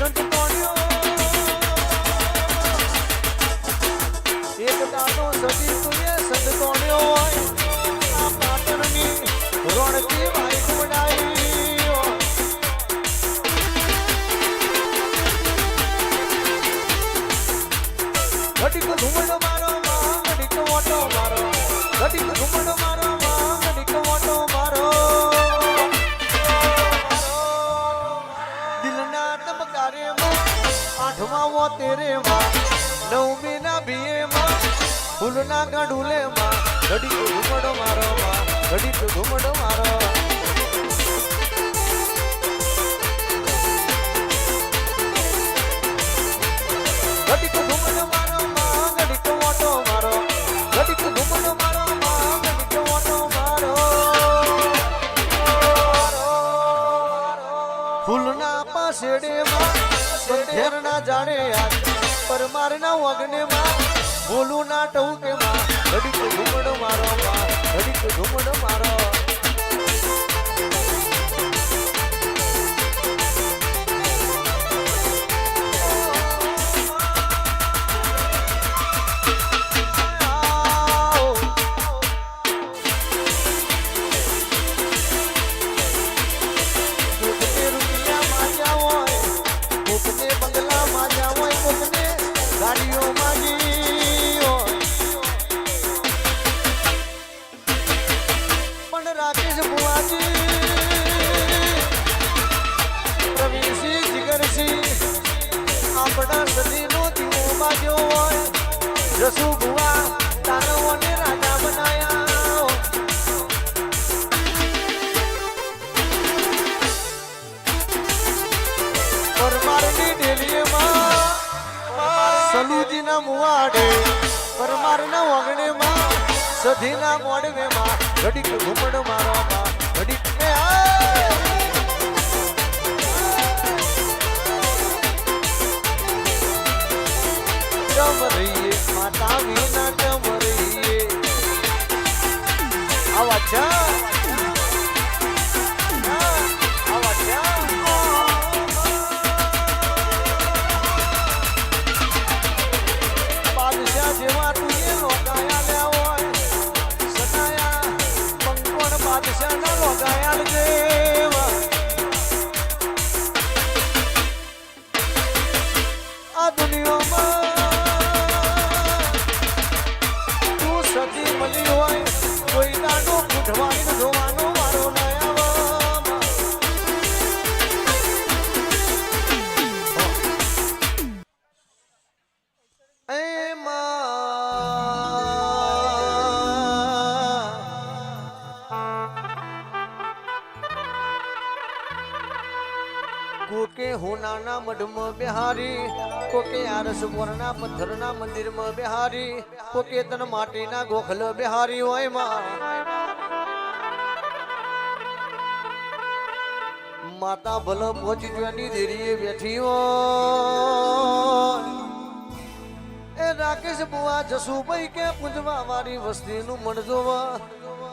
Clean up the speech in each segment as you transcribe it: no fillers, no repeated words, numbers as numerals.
સંત તોડ્યો એક દાડો સદી તુએ સંત તોડ્યો હોય આ પાટણની રોણકી વાઈટ વડાઈ ઘડીક ઘૂમડો મારો માં ઘડીક ઓટો મારો ઘડીક ઘૂમડો મારો માં ઘડીક ઓટો મારો દિલના તબકારે માં આઠમા વો તેરે માં નવમી ના બીએ માં ફૂલના ગઢુલે માં ઘડીક ઘૂમડો મારો માં ઘડીક ઘૂમડો મારો ઘડીક ઘૂમડો મારો માં ઘડીક ઓટો મારો ઘડીક ઘૂમડો મારો માં ઘડીક ઓટો મારો ફૂલના પાસેડે માં સંધેરના જાડે પરમારના વગને માં બોલું ના ટહુકે માં ઘડીક ઘૂમડો મારો માં ઘડીક ઘૂમડો મારો રસુ ભુવા દાનવોને રાજા બનાયા પરમારની ડેલીએમાં સલુજીના મુવાડે પરમારના વગણેમાં સધીના મોડવેમાં ઘડીક ઘૂમડ મારવામાં ઘડીક રહીએ માતા વિના જમ રહીએ આવા ચા આવા ચા બાદશાહ જેવા તું એ લોકાયા લ્યા હોય સતાયા પંકોણ બાદશાહ ના લોકાયા જેવા આ દુનિયામાં કોઈ દાડો પૂઠવાઈને ધોવાનો વારો ન કોકે હોનાના મઢમાં બિહારી કોકે આરસપુરના પથ્થરના મંદિરમાં બિહારી કોકે તન માટીના ગોખલ બિહારી હોય માં માતા ભલ પહોંચી જોની દેરીએ બેઠી હોય એ રાકેશ બુઆ જસુભાઈ કે પૂજવા વાળી વસ્તીનું મન જોવા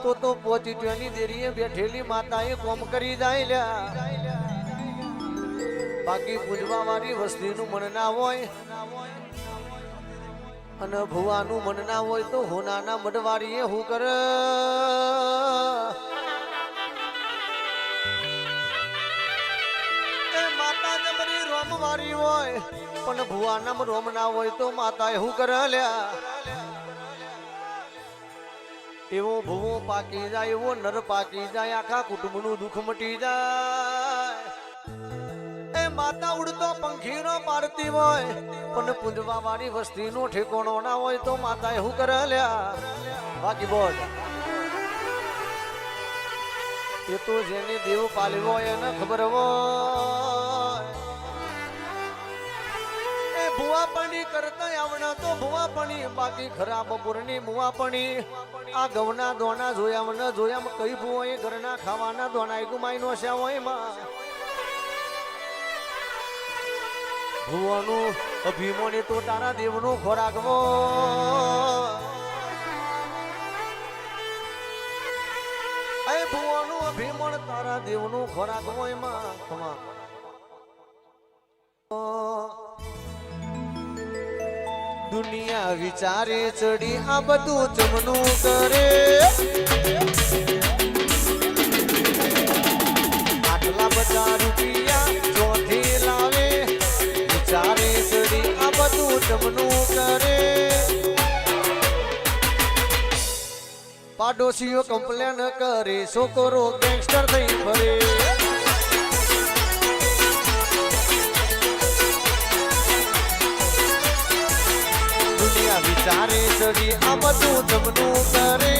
તો પહોંચી જોની દેરીએ બેઠેલી માતાએ કોમ કરી જાય લ્યા બાકી પૂજવા વાળી વસ્તીનું મન ના હોય અને ભુવાનું મન ના હોય તો હોનાના મઢવાળીએ હું કર એ માતા જમરી રોમ વાળી હોય પણ ભુવાના રોમ ના હોય તો માતા હું કર લ્યા એવો ભુવો પાકી જાય એવો નર પાકી જાય આખા કુટુંબનું દુઃખ મટી જાય માતા ઉડતો પંખીનો પારતી હોય પણ પૂજવા વાળી વસ્તીનો ઠેકોણો ના હોય તો માતા એવું કરે લ્યા બાકી બોલ એ તો જેને દેવ પાલ્યો એને ખબર હોય એ ભુવાપણી કરતા આવડા તો ભુવાપણી બાકી ખરાબ બપોરની ભુવાપણી આ ગવના દોના જોયા ન જોયા કઈ ભુવો એ ઘરના ખાવાના દોના ગુમાઈ નો છે હોય માં ભુવાનું અભિમાની તો તારા દેવનો ખોરાક ભુવાનું અભિમાન તારા દેવનો ખોરાક હોય માં દુનિયા વિચારે ચડી આ બધું જમનું કરે આટલા બધા રૂપિયા ચોથી લાવે વિચારે ચડી આ બધું જમનું કરે પાડોશીઓ કમ્પ્લેન કરે છોકરો ગેંગસ્ટર થઈ ફરે દુનિયા વિચારે ચડી આ બધું જમનું કરે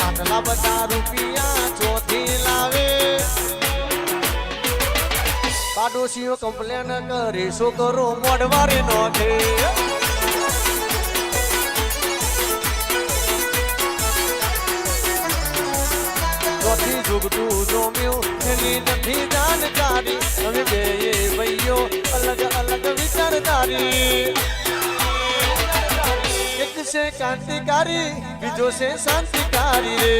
આટલા બધા રૂપિયા ચોથી લાવે પાડોશીઓ કમ્પ્લેન કરે છોકરો મોડવારે નોંધે જુગતું જોમ્યું એની નથી જાણકારી અમે બે ભાઈઓ અલગ અલગ વિચારધારી એક છે ક્રાંતિકારી બીજો છે શાંતિકારી રે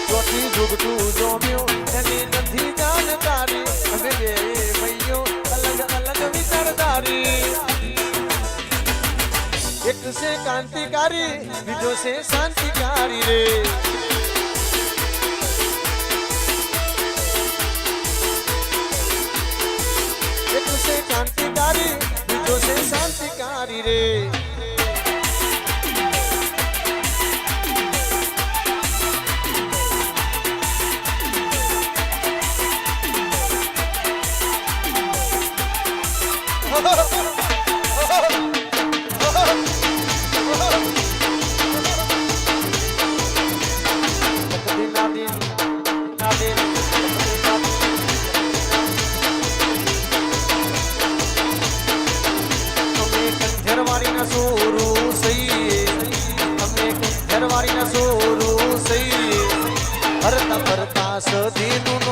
ચોથી જુગતું જોમ્યું એની નથી જાણકારી અમે બે ભાઈઓ અલગ અલગ વિચારધારી એક છે ક્રાંતિકારી બીજો છે શાંતિકારી રે એક છે ક્રાંતિકારી બીજો છે શાંતિકારી રે હરતા ફરતા સદીનું